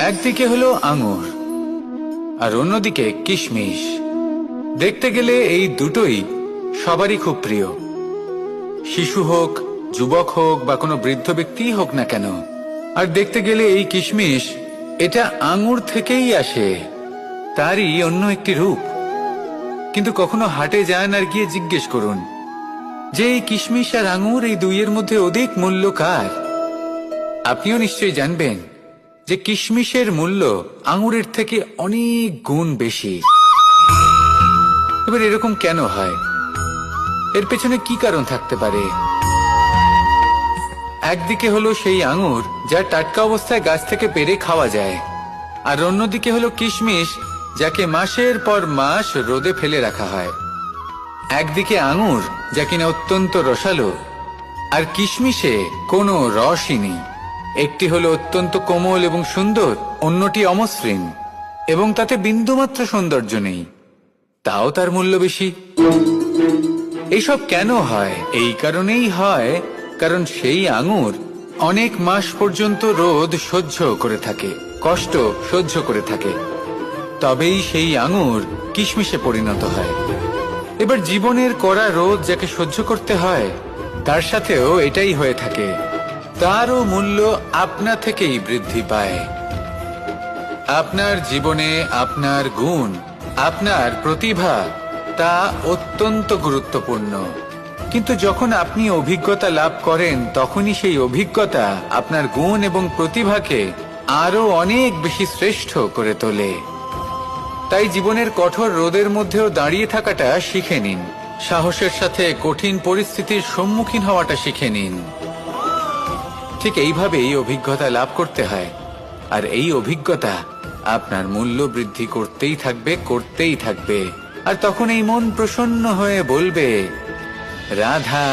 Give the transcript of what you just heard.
একদিকে হলো আঙুর আর অন্যদিকে কিশমিশ। দেখতে গেলে এই দুটোই সবারই খুব প্রিয়, শিশু হোক, যুবক হোক বা কোনো বৃদ্ধ ব্যক্তি হোক না কেন। আর দেখতে গেলে এই কিশমিশ এটা আঙুর থেকেই আসে, তারই অন্য একটি রূপ। কিন্তু কখনো হাটে যান আর গিয়ে জিজ্ঞেস করুন যে এই কিশমিশ আর আঙুর এই দুইয়ের মধ্যে অধিক মূল্য কার। আপনিও নিশ্চয়ই জানবেন যে কিশমিশের মূল্য আঙুরের থেকে অনেক গুণ বেশি। এবার এরকম কেন হয়? এর পেছনে কি কারণ থাকতে পারে? একদিকে হলো সেই আঙুর যা টাটকা অবস্থায় গাছ থেকে পেড়ে খাওয়া যায়, আর অন্যদিকে হলো কিশমিশ যাকে মাসের পর মাস রোদে ফেলে রাখা হয়। একদিকে আঙুর যা কিনা অত্যন্ত রসালো, আর কিশমিশে কোনো রসই নেই। একটি হলো অত্যন্ত কোমল এবং সুন্দর, অন্যটি অমসৃণ এবং তাতে বিন্দুমাত্র সৌন্দর্য নেই, তাও তার মূল্য বেশি। এইসব কেন হয়? এই কারণেই হয় কারণ সেই আঙুর অনেক মাস পর্যন্ত রোদ সহ্য করে থাকে, কষ্ট সহ্য করে থাকে, তবেই সেই আঙুর কিশমিশে পরিণত হয়। এবার জীবনের কড়া রোদ যাকে সহ্য করতে হয়, তার সাথেও এটাই হয়ে থাকে, তারও মূল্য আপনা থেকেই বৃদ্ধি পায়। আপনার জীবনে আপনার গুণ, আপনার প্রতিভা, তা অত্যন্ত গুরুত্বপূর্ণ। কিন্তু যখন আপনি অভিজ্ঞতা লাভ করেন, তখনই সেই অভিজ্ঞতা আপনার গুণ এবং প্রতিভাকে আরো অনেক বেশি শ্রেষ্ঠ করে তোলে। তাই জীবনের কঠোর রোদের মধ্যেও দাঁড়িয়ে থাকাটা শিখে নিন, সাহসের সাথে কঠিন পরিস্থিতির সম্মুখীন হওয়াটা শিখে নিন। ঠিক এইভাবেই অভিজ্ঞতা লাভ করতে হয়, আর এই অভিজ্ঞতা আপনার মূল্য বৃদ্ধি করতেই থাকবে, করতেই থাকবে। আর তখন এই মন প্রসন্ন হয়ে বলবে, রাধা।